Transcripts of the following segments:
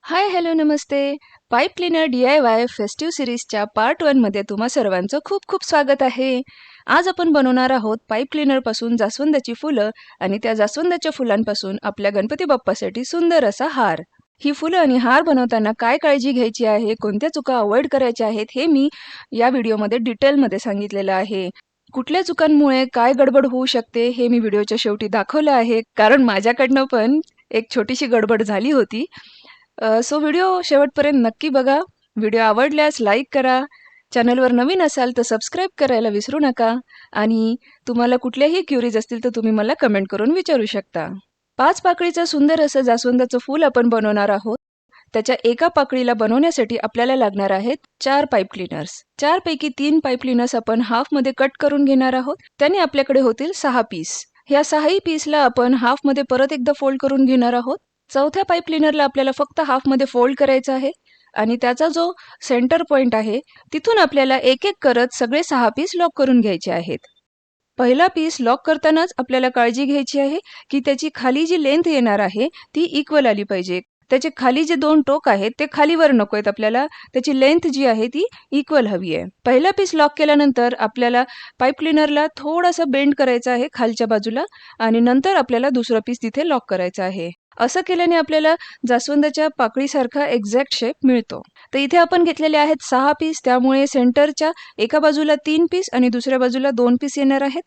हाय, hello, नमस्ते. Pipe cleaner DIY festive सीरीजच्या part 1 मध्ये तुम्हा सर्वांचं खूप खूप स्वागत आहे. आज आपण बनवणार आहोत पाईप क्लीनरपासून जास्वंदाची फुलं आणि त्या जास्वंदाच्या फुलांपासून आपल्या गणपती बाप्पासाठी सुंदर असा हार. ही फुलं आणि हार बनवताना काय काळजी घ्यायची आहे, कोणत्या चुका अव्हॉइड करायच्या आहेत, हे मी या व्हिडिओमध्ये डिटेलमध्ये सांगितलेलं आहे. कुठल्या चुकांमुळे काय गडबड होऊ शकते, हे मी व्हिडिओच्या शेवटी दाखवलं आहे. कारण माझ्याकडनं पण एक छोटीशी गडबड झाली होती. सो व्हिडिओ शेवटपर्यंत नक्की बघा. व्हिडिओ आवडल्यास लाईक करा. चॅनलवर नवीन असाल तर सबस्क्राईब करायला विसरू नका आणि तुम्हाला कुठल्याही क्युरीज असतील तर तुम्ही मला कमेंट करून विचारू शकता. 5 पाकळीचं सुंदर असं जास्वंदाचं फूल आपण बनवणार आहोत. त्याच्या एका पाकळीला बनवण्यासाठी आपल्याला लागणार आहेत 4 पाईप क्लीनर्स. 4 पैकी 3 पाईप क्लीनर्स आपण हाफमध्ये कट करून घेणार आहोत. त्याने आपल्याकडे होतील 6 पीस. ह्या 6ही पीसला आपण हाफमध्ये परत एकदा फोल्ड करून घेणार आहोत. चौथ्या पाईप क्लीनरला आपल्याला फक्त हाफमध्ये फोल्ड करायचं आहे आणि त्याचा जो सेंटर पॉइंट आहे तिथून आपल्याला एक एक करत सगळे 6 पीस लॉक करून घ्यायचे आहेत. पहिला पीस लॉक करतानाच आपल्याला काळजी घ्यायची आहे की त्याची खाली जी लेंथ येणार आहे ती इक्वल आली पाहिजे. त्याचे खाली जे 2 टोक आहेत ते खालीवर नको आहेत, आपल्याला त्याची लेंथ जी आहे ती इक्वल हवी आहे. पहिला पीस लॉक केल्यानंतर आपल्याला पाईप क्लीनरला थोडासा बेंड करायचा आहे खालच्या बाजूला आणि नंतर आपल्याला दुसरा पीस तिथे लॉक करायचा आहे. असं केल्याने आपल्याला जास्वंदाच्या पाकळीसारखा एक्झॅक्ट शेप मिळतो. तर इथे आपण घेतलेले आहेत 6 पीस, त्यामुळे सेंटरच्या एका बाजूला 3 पीस आणि दुसऱ्या बाजूला 2 पीस येणार आहेत.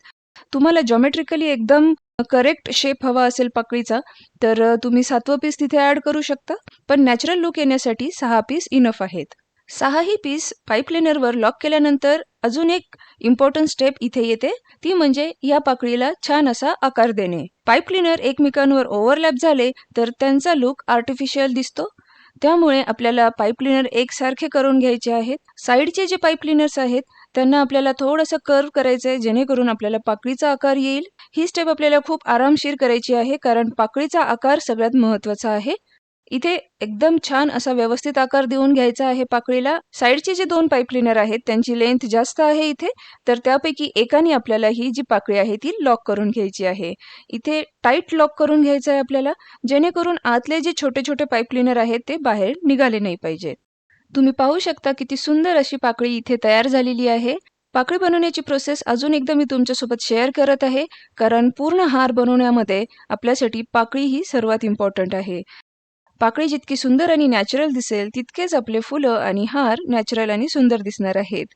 तुम्हाला जॉमेट्रिकली एकदम करेक्ट शेप हवा असेल पाकळीचा तर तुम्ही 7वं पीस तिथे ॲड करू शकता. पण नॅचरल लुक येण्यासाठी 6 पीस इनफ आहेत. 6ही पीस पाईप क्लीनरवर लॉक केल्यानंतर अजून एक इम्पॉर्टंट स्टेप इथे येते, ती म्हणजे या पाकळीला छान असा आकार देणे. पाईप क्लीनर एकमेकांवर ओव्हरलॅप झाले तर त्यांचा लुक आर्टिफिशियल दिसतो. त्यामुळे आपल्याला पाईप क्लीनर एकसारखे करून घ्यायचे आहेत. साईडचे जे पाईप क्लीनर्स आहेत त्यांना आपल्याला थोडंसं कर्व करायचं आहे, जेणेकरून आपल्याला पाकळीचा आकार येईल. ही स्टेप आपल्याला खूप आरामशीर करायची आहे, कारण पाकळीचा आकार सगळ्यात महत्त्वाचा आहे. इथे एकदम छान असा व्यवस्थित आकार देऊन घ्यायचा आहे पाकळीला. साईडचे जे 2 पाईप क्लीनर आहेत त्यांची लेंथ जास्त आहे इथे, तर त्यापैकी एकाने आपल्याला ही जी पाकळी आहे ती लॉक करून घ्यायची आहे. इथे टाईट लॉक करून घ्यायचं आहे आपल्याला, जेणेकरून आतले जे छोटे छोटे पाईप क्लीनर आहेत ते बाहेर निघाले नाही पाहिजेत. तुम्ही पाहू शकता किती सुंदर अशी पाकळी इथे तयार झालेली आहे. पाकळी बनवण्याची प्रोसेस अजून एकदा मी तुमच्यासोबत शेअर करत आहे, कारण पूर्ण हार बनवण्यामध्ये आपल्यासाठी पाकळी ही सर्वात इम्पॉर्टंट आहे. पाकळी जितकी सुंदर आणि नॅचरल दिसेल तितकेच आपले फुलं आणि हार नॅचरल आणि सुंदर दिसणार आहेत.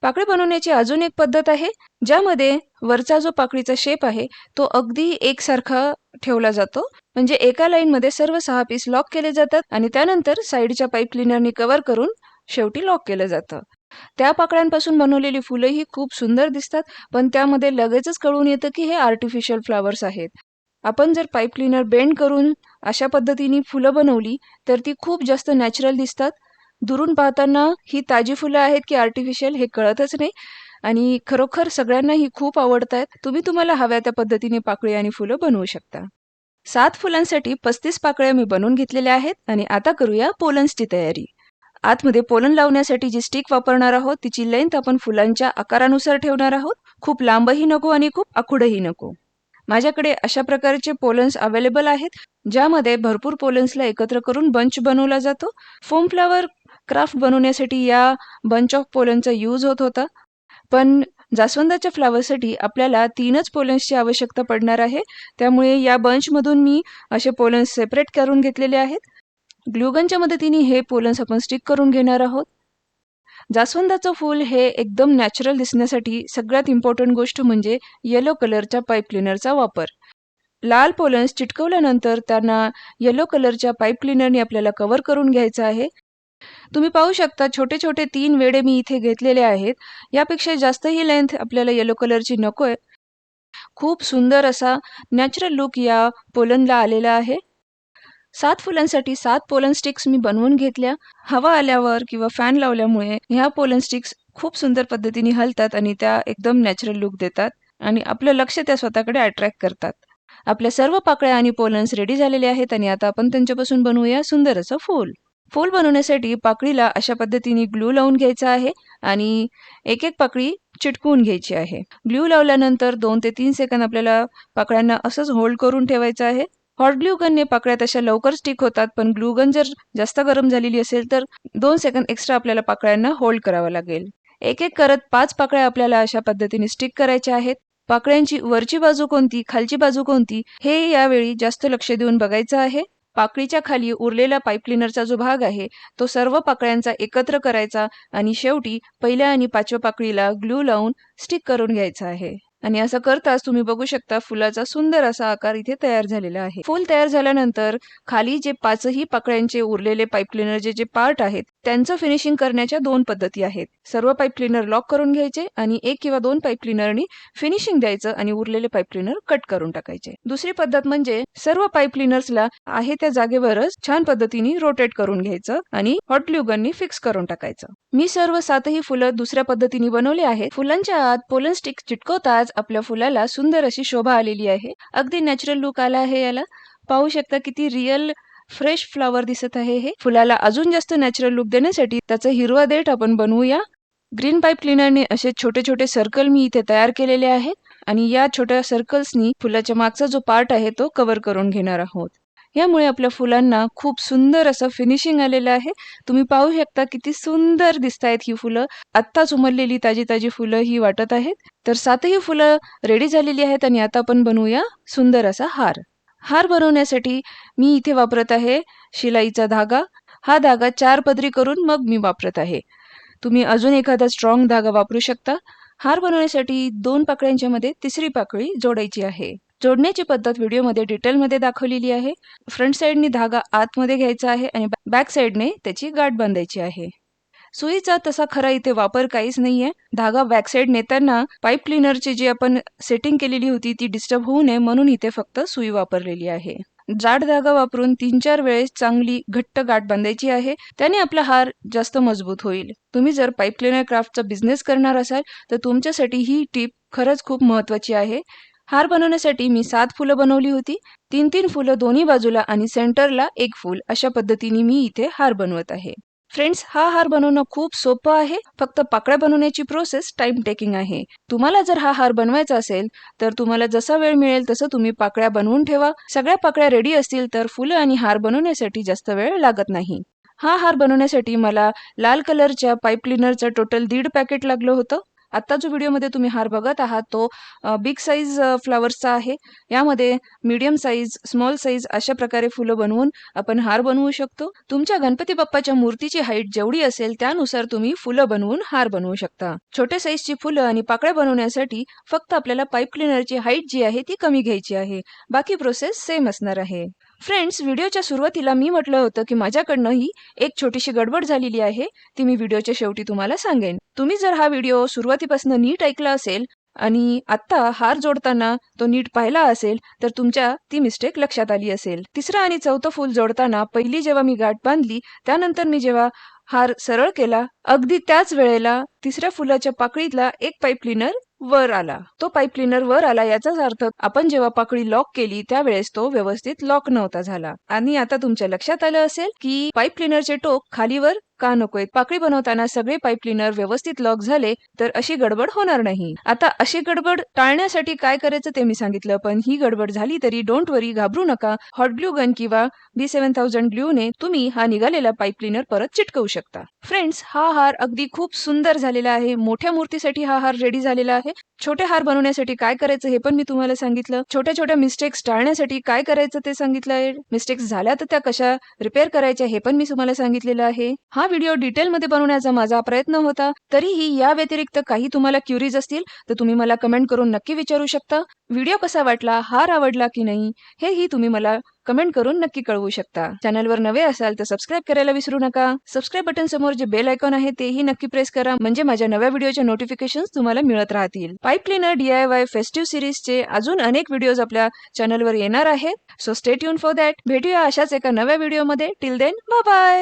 पाकळी बनवण्याची अजून एक पद्धत आहे, ज्यामध्ये वरचा जो पाकळीचा शेप आहे तो अगदी एकसारखा ठेवला जातो. म्हणजे एका लाईनमध्ये सर्व 6 पीस लॉक केले जातात आणि त्यानंतर साईडच्या पाईप क्लीनरनी कव्हर करून शेवटी लॉक केलं जातं. त्या पाकळ्यांपासून बनवलेली फुलं ही खूप सुंदर दिसतात, पण त्यामध्ये लगेचच कळून येतं की हे आर्टिफिशियल फ्लॉवर्स आहेत. आपण जर पाईप क्लीनर बेंड करून अशा पद्धतीने फुलं बनवली तर ती खूप जास्त नॅचरल दिसतात. दुरून पाहताना ही ताजी फुलं आहेत की आर्टिफिशियल हे कळतच नाही आणि खरोखर सगळ्यांना ही खूप आवडतात. तुम्हाला हव्या त्या पद्धतीने पाकळी आणि फुलं बनवू शकता. 7 फुलांसाठी 35 पाकळ्या मी बनवून घेतलेल्या आहेत आणि आता करूया पोलन्सची तयारी. आतमध्ये पोलन लावण्यासाठी जी स्टिक वापरणार आहोत तिची लेंथ आपण फुलांच्या आकारानुसार ठेवणार आहोत. खूप लांबही नको आणि खूप आखूडही नको. माझ्याकडे अशा प्रकारचे पोलन्स अवेलेबल आहेत, ज्यामध्ये भरपूर पोलन्सला एकत्र करून बंच बनवला जातो. फोम फ्लावर क्राफ्ट बनवण्यासाठी या बंच ऑफ पोलनचा यूज होत होता, पण जास्वंदाच्या फ्लावरसाठी आपल्याला 3च पोलन्सची आवश्यकता पडणार आहे. त्यामुळे या बंचमधून मी असे पोलन्स सेपरेट करून घेतलेले आहेत. ग्लूगनच्या मदतीने हे पोलन्स आपण स्टिक करून घेणार आहोत. जास्वंदाचं फूल हे एकदम नॅचरल दिसण्यासाठी सगळ्यात इम्पॉर्टंट गोष्ट म्हणजे येलो कलरच्या पाईप क्लीनरचा वापर. लाल पोलन्स चिटकवल्यानंतर त्यांना येलो कलरच्या पाईप क्लीनरने आपल्याला कव्हर करून घ्यायचं आहे. तुम्ही पाहू शकता छोटे छोटे 3 वेडे मी इथे घेतलेले आहेत. यापेक्षा जास्त ही लेंथ आपल्याला येलो कलरची नको आहे. खूप सुंदर असा नॅचरल लुक या पोलनला आलेला आहे. 7 फुलांसाठी 7 पोलन स्टिक्स मी बनवून घेतल्या. हवा आल्यावर किंवा फॅन लावल्यामुळे ह्या पोलन स्टिक्स खूप सुंदर पद्धतीने हलतात आणि त्या एकदम नॅचरल लुक देतात आणि आपलं लक्ष त्या स्वतःकडे अट्रॅक्ट करतात. आपल्या सर्व पाकळ्या आणि पोलन्स रेडी झालेले आहेत आणि आता आपण त्यांच्यापासून बनवूया सुंदर असं फूल. फूल बनवण्यासाठी पाकळीला अशा पद्धतीने ग्लू लावून घ्यायचा आहे आणि एक एक पाकळी चिटकवून घ्यायची आहे. ग्लू लावल्यानंतर 2 ते 3 सेकंद आपल्याला पाकळ्यांना असंच होल्ड करून ठेवायचं आहे. हॉट ग्लू गनने पाकळ्या तशा लवकर स्टिक होतात, पण ग्लू गन जर जास्त गरम झालेली असेल तर 2 सेकंद एक्स्ट्रा आपल्याला पाकळ्यांना होल्ड करावं लागेल. एक एक करत 5 पाकळ्या आपल्याला अशा पद्धतीने स्टिक करायच्या आहेत. पाकळ्यांची वरची बाजू कोणती, खालची बाजू कोणती हे यावेळी जास्त लक्ष देऊन बघायचं आहे. पाकळीच्या खाली उरलेला पाईप क्लिनरचा जो भाग आहे तो सर्व पाकळ्यांचा एकत्र करायचा आणि शेवटी पहिल्या आणि 5व्या पाकळीला ग्लू लावून स्टिक करून घ्यायचा आहे. आणि असं करताच तुम्ही बघू शकता फुलाचा सुंदर असा आकार इथे तयार झालेला आहे. फूल तयार झाल्यानंतर खाली जे 5ही पाकळ्यांचे उरलेले पाईप क्लिनरचे जे पार्ट आहेत त्यांचं फिनिशिंग करण्याच्या 2 पद्धती आहेत. सर्व पाईप क्लिनर लॉक करून घ्यायचे आणि 1 किंवा 2 पाईप क्लिनरनी फिनिशिंग द्यायचं आणि उरलेले पाईप क्लिनर कट करून टाकायचे. दुसरी पद्धत म्हणजे सर्व पाईप क्लिनर्सला आहे त्या जागेवरच छान पद्धतीने रोटेट करून घ्यायचं आणि हॉट ग्लू गननी फिक्स करून टाकायचं. मी सर्व 7ही फुलं दुसऱ्या पद्धतीने बनवले आहेत. फुलांच्या आत पोलन स्टिक चिटकवताच आपल्या फुलाला सुंदर अशी शोभा आलेली आहे. अगदी नॅचरल लुक आला आहे याला. पाहू शकता किती रिअल फ्रेश फ्लॉवर दिसत आहे हे. फुलाला अजून जास्त नॅचरल लुक देण्यासाठी त्याचा हिरवा देठ आपण बनवूया. ग्रीन पाईप क्लिनरने असे छोटे छोटे सर्कल मी इथे तयार केलेले आहेत आणि या छोट्या सर्कल्सनी फुलाच्या मागचा जो पार्ट आहे तो कव्हर करून घेणार आहोत. यामुळे आपल्या फुलांना खूप सुंदर असं फिनिशिंग आलेलं आहे. तुम्ही पाहू शकता किती सुंदर दिसतायत ही फुलं. आत्ताच उमललेली ताजी ताजी फुलं ही वाटत आहेत. तर 7ही फुलं रेडी झालेली आहेत आणि आता आपण बनवूया सुंदर असा हार. हार बनवण्यासाठी मी इथे वापरत आहे शिलाईचा धागा. हा धागा 4 पदरी करून मग मी वापरत आहे. तुम्ही अजून एखादा स्ट्रॉंग धागा वापरू शकता. हार बनवण्यासाठी 2 पाकळ्यांच्या मध्ये 3री पाकळी जोडायची आहे. जोडण्याची पद्धत व्हिडिओमध्ये डिटेलमध्ये दाखवलेली आहे. फ्रंट साईडने धागा आतमध्ये घ्यायचा आहे आणि बॅक साईडने त्याची गाठ बांधायची आहे. सुईचा तसा खरा इथे वापर काहीच नाहीये. धागा बॅक साईड नेताना पाईप क्लिनरची जी आपण सेटिंग केलेली होती ती डिस्टर्ब होऊ नये म्हणून इथे फक्त सुई वापरलेली आहे. जाड धागा वापरून 3-4 वेळेस चांगली घट्ट गाठ बांधायची आहे. त्याने आपला हार जास्त मजबूत होईल. तुम्ही जर पाईप क्लिनर क्राफ्टचा बिझनेस करणार असाल तर तुमच्यासाठी ही टिप खरंच खूप महत्त्वाची आहे. हार बनवण्यासाठी मी 7 फुलं बनवली होती. 3-3 फुलं दोन्ही बाजूला आणि सेंटरला 1 फूल अशा पद्धतीने मी इथे हार बनवत आहे. फ्रेंड्स, हा हार बनवणं खूप सोपं आहे. फक्त पाकळ्या बनवण्याची प्रोसेस टाइम टेकिंग आहे. तुम्हाला जर हा हार बनवायचा असेल तर तुम्हाला जसा वेळ मिळेल तसं तुम्ही पाकळ्या बनवून ठेवा. सगळ्या पाकळ्या रेडी असतील तर फुलं आणि हार बनवण्यासाठी जास्त वेळ लागत नाही. हा हार बनवण्यासाठी मला लाल कलरच्या पाईप क्लिनरचं टोटल 1.5 पॅकेट लागलं होतं. आता जो व्हिडिओमध्ये तुम्ही हार बघत आहात तो बिग साईज फ्लॉवर्सचा आहे. यामध्ये मीडियम साईज, स्मॉल साईज अशा प्रकारे फुलं बनवून आपण हार बनवू शकतो. तुमच्या गणपती बाप्पाच्या मूर्तीची हाईट जेवढी असेल त्यानुसार तुम्ही फुलं बनवून हार बनवू शकता. छोट्या साईजची फुलं आणि पाकळ्या बनवण्यासाठी फक्त आपल्याला पाईप क्लिनरची हाईट जी आहे ती कमी घ्यायची आहे. बाकी प्रोसेस सेम असणार आहे. फ्रेंड्स, व्हिडिओच्या सुरुवातीला मी म्हटलं होतं की माझ्याकडनं ही एक छोटीशी गडबड झालेली आहे. ती मी व्हिडिओच्या शेवटी तुम्हाला सांगेन. तुम्ही जर हा व्हिडिओ सुरुवातीपासून नीट ऐकला असेल आणि आत्ता हार जोडताना तो नीट पाहिला असेल तर तुमच्या ती मिस्टेक लक्षात आली असेल. 3रं आणि 4थं फूल जोडताना पहिली जेव्हा मी गाठ बांधली त्यानंतर मी जेव्हा हार सरळ केला अगदी त्याच वेळेला 3ऱ्या फुलाच्या पाकळीतला एक पाईप क्लिनर वर आला. तो पाईप क्लिनर वर आला याचाच अर्थ आपण जेव्हा पाकळी लॉक केली त्यावेळेस तो व्यवस्थित लॉक नव्हता झाला. आणि आता तुमच्या लक्षात आलं असेल की पाईप क्लिनरचे टोक खालीवर का नकोय. पाकळी बनवताना सगळे पाईप क्लिनर व्यवस्थित लॉक झाले तर अशी गडबड होणार नाही. आता अशी गडबड टाळण्यासाठी काय करायचं ते मी सांगितलं, पण ही गडबड झाली तरी डोंट वरी, घाबरू नका. हॉट ग्लू गन किंवा B7000 ग्लूने तुम्ही हा निघालेला पाईप क्लिनर परत चिटकवू शकता. फ्रेंड्स, हा हार अगदी खूप सुंदर झालेला आहे. मोठ्या मूर्तीसाठी हा हार रेडी झालेला आहे. छोटे हार बनवण्यासाठी काय करायचं हे पण मी तुम्हाला सांगितलं. छोट्या छोट्या मिस्टेक्स टाळण्यासाठी काय करायचं ते सांगितलं आहे. मिस्टेक्स झाल्या तर त्या कशा रिपेअर करायच्या हे पण मी तुम्हाला सांगितलेलं आहे. हा व्हिडिओ डिटेलमध्ये बनवण्याचा माझा प्रयत्न होता. तरीही या व्यतिरिक्त काही तुम्हाला क्युरीज असतील तर तुम्ही मला कमेंट करून नक्की विचारू शकता. व्हिडिओ कसा वाटला, हार आवडला की नाही हेही तुम्ही मला कमेंट करून नक्की कळवू शकता. चॅनलवर नवे असाल तर सबस्क्राईब करायला विसरू नका. सबस्क्राईब बटन समोर जे बेल आयकॉन आहे तेही नक्की प्रेस करा म्हणजे माझ्या नव्या व्हिडिओच्या नोटिफिकेशन्स तुम्हाला मिळत राहतील. पाईप क्लिनर DIY फेस्टिव्ह सिरीजचे अजून अनेक व्हिडिओज आपल्या चॅनलवर येणार आहेत. So stay tune for that. भेटूया अशाच एका नव्या व्हिडिओमध्ये. Till then, bye bye.